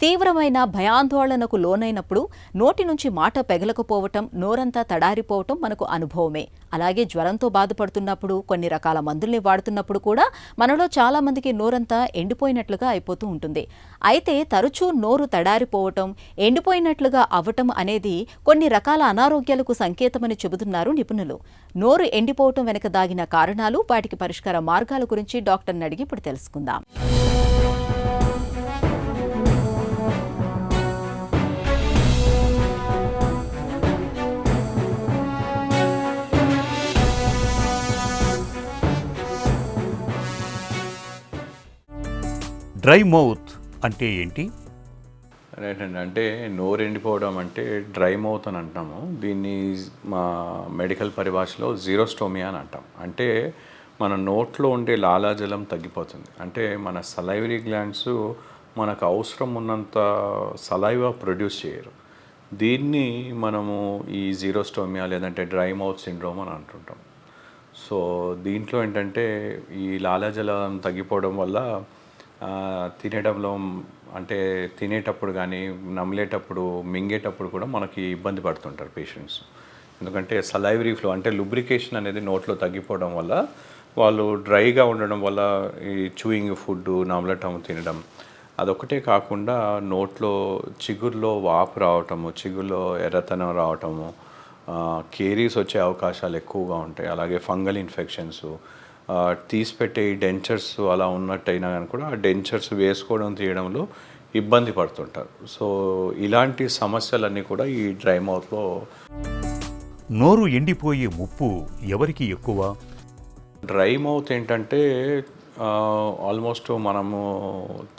తీవ్రమైన భయాందోళనకు లోనైనప్పుడు నోటి నుంచి మాట పెగలకపోవటం, నోరంతా తడారిపోవటం మనకు అనుభవమే. అలాగే జ్వరంతో బాధపడుతున్నప్పుడు, కొన్ని రకాల మందుల్ని వాడుతున్నప్పుడు కూడా మనలో చాలా మందికి నోరంతా ఎండిపోయినట్లుగా అయిపోతూ ఉంటుంది. అయితే తరచూ నోరు తడారిపోవటం, ఎండిపోయినట్లుగా అవ్వటం అనేది కొన్ని రకాల అనారోగ్యాలకు సంకేతమని చెబుతున్నారు నిపుణులు. నోరు ఎండిపోవటం వెనుక దాగిన కారణాలు, వాటికి పరిష్కార మార్గాల గురించి డాక్టర్ని అడిగి ఇప్పుడు తెలుసుకుందాం. డ్రై మౌత్ అంటే ఏంటి? రైట్ అండి. అంటే నోరు ఎండిపోవడం అంటే డ్రై మౌత్ అని అంటాము. దీన్ని మా మెడికల్ పరిభాషలో జీరోస్టోమియా అని అంటాం. అంటే మన నోట్లో ఉండే లాలాజలం తగ్గిపోతుంది. అంటే మన సలైవరీ గ్లాండ్స్ మనకు అవసరం ఉన్నంత సలైవా ప్రొడ్యూస్ చేయరు. దీన్ని మనము ఈ జీరోస్టోమియా లేదంటే డ్రై మౌత్ సిండ్రోమ్ అని అంటుంటాం. సో దీంట్లో ఏంటంటే ఈ లాలాజలం తగ్గిపోవడం వల్ల తినడంలో అంటే తినేటప్పుడు కానీ నమిలేటప్పుడు మింగేటప్పుడు కూడా మనకి ఇబ్బంది పడుతుంటారు పేషెంట్స్. ఎందుకంటే సలైవరీ ఫ్లో అంటే లుబ్రికేషన్ అనేది నోట్లో తగ్గిపోవడం వల్ల వాళ్ళు డ్రైగా ఉండడం వల్ల ఈ చూయింగ్ ఫుడ్ నమలటం తినడం అదొకటే కాకుండా నోట్లో చిగుర్లో వాపు రావటము, చిగుర్లో ఎర్రతనం రావటము, కేరీస్ వచ్చే అవకాశాలు ఎక్కువగా ఉంటాయి. అలాగే ఫంగల్ ఇన్ఫెక్షన్స్, తీసిపెట్టే ఈ డెంచర్స్ అలా ఉన్నట్టయినా కానీ కూడా ఆ డెంచర్స్ వేసుకోవడం తీయడంలో ఇబ్బంది పడుతుంటారు. సో ఇలాంటి సమస్యలన్నీ కూడా ఈ డ్రై మౌత్లో. నోరు ఎండిపోయే ముప్పు ఎవరికి ఎక్కువ? డ్రై మౌత్ ఏంటంటే ఆల్మోస్ట్ మనము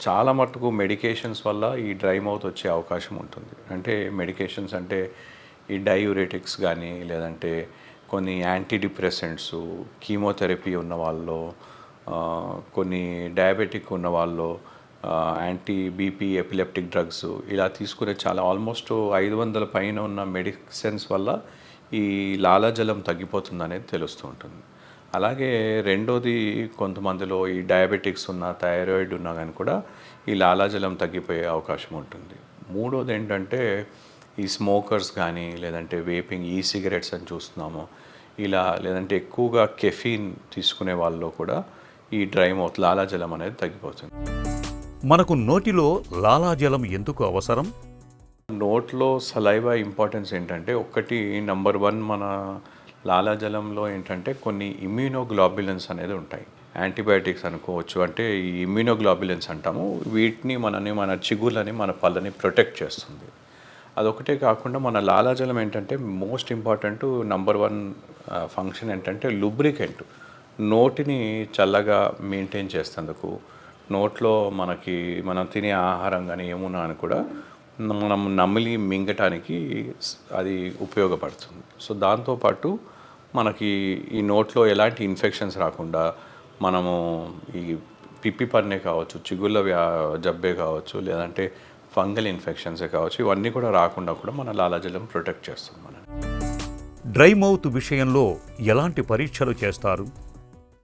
చాలా మటుకు మెడికేషన్స్ వల్ల ఈ డ్రై మౌత్ వచ్చే అవకాశం ఉంటుంది. అంటే మెడికేషన్స్ అంటే ఈ డయూరెటిక్స్ కానీ లేదంటే కొన్ని యాంటీ డిప్రెసెంట్స్, కీమోథెరపీ ఉన్న వాళ్ళు, కొన్ని డయాబెటిక్ ఉన్న వాళ్ళు, యాంటీ బీపీ ఎపిలెప్టిక్ డ్రగ్స్ ఇలా తీసుకునే చాలా ఆల్మోస్ట్ 500 పైన ఉన్న మెడిసిన్స్ వల్ల ఈ లాలాజలం తగ్గిపోతుంది అనేది తెలుస్తూ ఉంటుంది. అలాగే రెండోది కొంతమందిలో ఈ డయాబెటిక్స్ ఉన్న, థైరాయిడ్ ఉన్నా కానీ కూడా ఈ లాలాజలం తగ్గిపోయే అవకాశం ఉంటుంది. మూడోది ఏంటంటే ఈ స్మోకర్స్ కానీ లేదంటే వేపింగ్, ఈ సిగరెట్స్ అని చూస్తున్నాము ఇలా, లేదంటే ఎక్కువగా కెఫీన్ తీసుకునే వాళ్ళలో కూడా ఈ డ్రై మౌత్ లాలాజలం అనేది తగ్గిపోతుంది. మనకు నోటిలో లాలాజలం ఎందుకు అవసరం? నోట్లో సలైవా ఇంపార్టెన్స్ ఏంటంటే ఒకటి నంబర్ 1 మన లాలాజలంలో ఏంటంటే కొన్ని ఇమ్యూనోగ్లోబులిన్స్ అనేది ఉంటాయి. యాంటీబయాటిక్స్ అనుకోవచ్చు. అంటే ఈ ఇమ్యూనోగ్లోబులిన్స్ అంటాము. వీటిని మన చిగుళ్ళని మన పళ్ళని ప్రొటెక్ట్ చేస్తుంది. అదొకటే కాకుండా మన లాలాజలం ఏంటంటే మోస్ట్ ఇంపార్టెంట్ నంబర్ 1 ఫంక్షన్ ఏంటంటే లుబ్రికెంట్. నోటిని చల్లగా మెయింటైన్ చేసేందుకు, నోట్లో మనం తినే ఆహారం కానీ ఏమున్నా అని కూడా మనం నమిలి మింగటానికి అది ఉపయోగపడుతుంది. సో దాంతోపాటు మనకి ఈ నోట్లో ఎలాంటి ఇన్ఫెక్షన్స్ రాకుండా మనము ఈ పిప్పి పన్నే కావచ్చు, చిగుళ్ళ జబ్బే కావచ్చు, లేదంటే ఫంగల్ ఇన్ఫెక్షన్సే కావచ్చు, ఇవన్నీ కూడా రాకుండా కూడా మన లాలాజలం ప్రొటెక్ట్ చేస్తుంది. మనం డ్రై మౌత్ విషయంలో ఎలాంటి పరీక్షలు చేస్తారు?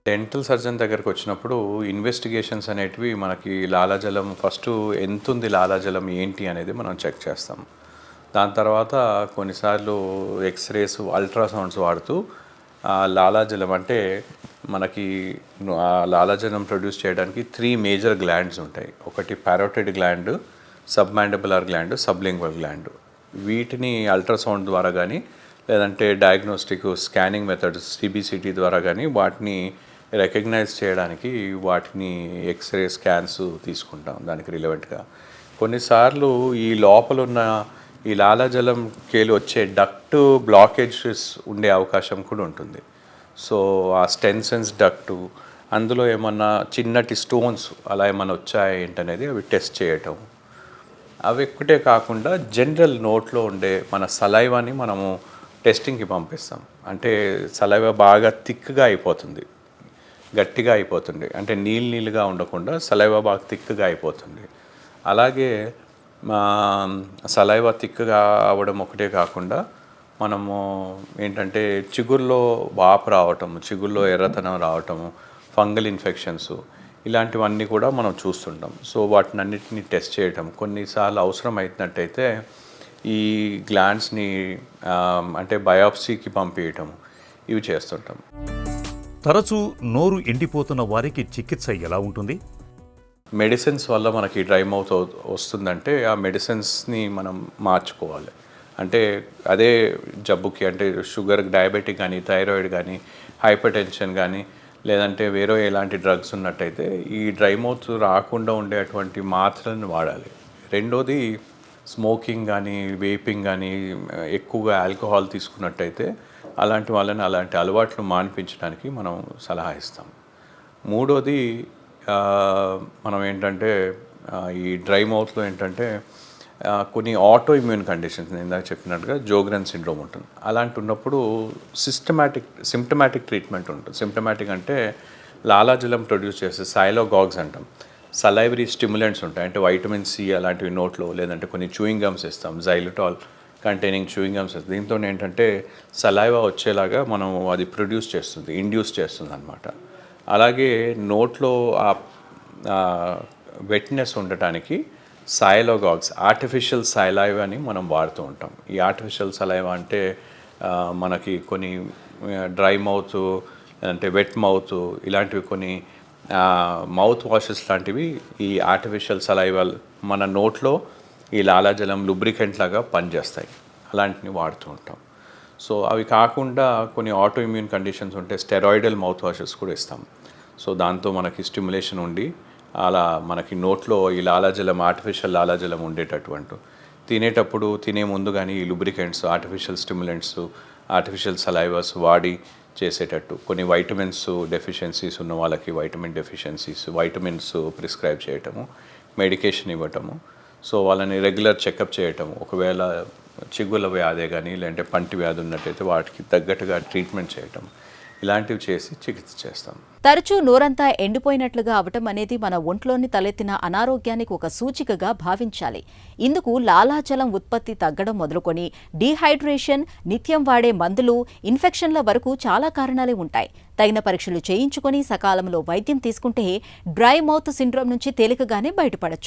డెంటల్ సర్జన్ దగ్గరకు వచ్చినప్పుడు ఇన్వెస్టిగేషన్స్ అనేటివి మనకి లాలాజలం ఫస్ట్ ఎంతుంది లాలాజలం ఏంటి అనేది మనం చెక్ చేస్తాం. దాని తర్వాత కొన్నిసార్లు ఎక్స్రేస్, అల్ట్రాసౌండ్స్ వాడుతూ లాలాజలం అంటే మనకి లాలాజలం ప్రొడ్యూస్ చేయడానికి 3 మేజర్ గ్లాండ్స్ ఉంటాయి. ఒకటి parotid gland, submandibular gland, sublingual gland. వీటిని అల్ట్రాసౌండ్ ద్వారా కానీ లేదంటే డయాగ్నోస్టిక్ స్కానింగ్ మెథడ్స్ సిబిసిటీ ద్వారా కానీ వాటిని రికగ్నైజ్ చేయడానికి వాటిని ఎక్స్రే స్కాన్స్ తీసుకుంటాం దానికి రిలవెంట్గా. కొన్నిసార్లు ఈ లోపల ఉన్న ఈ లాలాజలం కేలు వచ్చే డక్ట్ బ్లాకేజెస్ ఉండే అవకాశం కూడా ఉంటుంది. సో ఆ స్టెన్సెన్స్ డక్టు అందులో ఏమన్నా చిన్నటి స్టోన్స్ అలా ఏమన్నా వచ్చాయి ఏంటనేది అవి టెస్ట్ చేయటం. అవి ఎక్కుటే కాకుండా జనరల్ నోట్లో ఉండే మన సలైవాని మనము టెస్టింగ్కి పంపిస్తాం. అంటే సలైవా బాగా థిక్గా అయిపోతుంది, గట్టిగా అయిపోతుంది. అంటే నీళ్ళుగా ఉండకుండా సలైవా బాగా థిక్గా అయిపోతుంది. అలాగే సలైవా థిక్గా అవ్వడం ఒకటే కాకుండా మనము ఏంటంటే చిగుల్లో వాపు రావటము, చిగుల్లో ఎర్రతనం రావటము, ఫంగల్ ఇన్ఫెక్షన్స్ ఇలాంటివన్నీ కూడా మనం చూస్తుంటాం. సో వాటిని అన్నిటిని టెస్ట్ చేయటం, కొన్నిసార్లు అవసరం అయినట్టయితే ఈ గ్లాండ్స్ని అంటే బయాప్సీకి పంపించటం, ఇవి చేస్తుంటాం. తరచూ నోరు ఎండిపోతున్న వారికి చికిత్స ఎలా ఉంటుంది? మెడిసిన్స్ వల్ల మనకి డ్రై మౌత్ వస్తుందంటే ఆ మెడిసిన్స్ని మనం మార్చుకోవాలి. అంటే అదే జబ్బుకి, అంటే షుగర్, డయాబెటిక్ కానీ, థైరాయిడ్ కానీ, హైపర్ టెన్షన్ కానీ, లేదంటే వేరే ఎలాంటి డ్రగ్స్ ఉన్నట్టయితే ఈ డ్రై మౌత్ రాకుండా ఉండేటువంటి మాత్రలను వాడాలి. రెండోది స్మోకింగ్ కానీ, వేపింగ్ కానీ, ఎక్కువగా ఆల్కహాల్ తీసుకున్నట్టయితే అలాంటి వాళ్ళని అలాంటి అలవాట్లు మాన్పించడానికి మనం సలహా ఇస్తాం. మూడోది మనం ఏంటంటే ఈ డ్రై మౌత్లో ఏంటంటే కొన్ని ఆటో ఇమ్యూన్ కండిషన్స్, నేను ఇందాక చెప్పినట్టుగా జోగ్రెన్ సిండ్రోమ్ ఉంటుంది. అలాంటి ఉన్నప్పుడు సిమ్టమాటిక్ ట్రీట్మెంట్ ఉంటుంది. సిమ్టమాటిక్ అంటే లాలాజలం ప్రొడ్యూస్ చేసే సైలోగాగ్స్ అంటాం, సలైవరీ స్టిమ్యులెంట్స్ ఉంటాయి, అంటే వైటమిన్ సి అలాంటివి నోట్లో, లేదంటే కొన్ని చూయింగ్ గమ్స్ ఇస్తాం, జైలిటాల్ కంటైనింగ్ చూయింగ్ గమ్స్ ఇస్తాం. దీంతో ఏంటంటే సలైవా వచ్చేలాగా మనం అది ప్రొడ్యూస్ చేస్తుంది, ఇండ్యూస్ చేస్తుంది అన్నమాట. అలాగే నోట్లో ఆ వెట్నెస్ ఉండటానికి సైలోగాగ్స్, ఆర్టిఫిషియల్ సలైవా అని మనం వాడుతూ ఉంటాం. ఈ ఆర్టిఫిషియల్ సలైవా అంటే మనకి కొన్ని డ్రై మౌత్, అంటే వెట్ మౌత్, ఇలాంటివి కొన్ని మౌత్ వాషెస్ లాంటివి ఈ ఆర్టిఫిషియల్ సలైవా మన నోట్లో ఈ లాలాజలం లూబ్రికెంట్ లాగా పనిచేస్తాయి. అలాంటివి వాడుతూ ఉంటాం. సో అవి కాకుండా కొన్ని ఆటో ఇమ్యూన్ కండిషన్స్ ఉంటే స్టెరాయిడల్ మౌత్ వాషెస్ కూడా ఇస్తాం. సో దాంతో మనకి స్టిమ్యులేషన్ ఉండి అలా మనకి నోట్లో ఈ లాలాజలం, ఆర్టిఫిషియల్ లాలాజలం ఉండేటటువంటి, తినేటప్పుడు తినే ముందు కానీ ఈ లూబ్రికెంట్స్, ఆర్టిఫిషియల్ స్టిమ్యులెంట్స్, ఆర్టిఫిషియల్ సలైవాస్ వాడి చేసేటట్టు, కొన్ని వైటమిన్స్ డెఫిషియన్సీస్ ఉన్న వాళ్ళకి వైటమిన్ డెఫిషియన్సీస్, వైటమిన్స్ ప్రిస్క్రైబ్ చేయటము, మెడికేషన్ ఇవ్వటము. సో వాళ్ళని రెగ్యులర్ చెకప్ చేయటము, ఒకవేళ చిగుళ్ళ వ్యాధి కానీ లేదంటే పంటి వ్యాధి ఉన్నట్టయితే వాటికి తగ్గట్టుగా ట్రీట్మెంట్ చేయటం, ఇలాంటివి చేసి చికిత్స చేస్తాం. తరచూ నోరంతా ఎండిపోయినట్లుగా అవటం అనేది మన ఒంట్లోని తలెత్తిన అనారోగ్యానికి ఒక సూచికగా భావించాలి. ఇందుకు లాలాజలం ఉత్పత్తి తగ్గడం మొదలుకొని డీహైడ్రేషన్, నిత్యం వాడే మందులు, ఇన్ఫెక్షన్ల వరకు చాలా కారణాలే ఉంటాయి. తగిన పరీక్షలు చేయించుకొని సకాలంలో వైద్యం తీసుకుంటే డ్రై మౌత్ సిండ్రోమ్ నుంచి తేలికగానే బయటపడొచ్చు.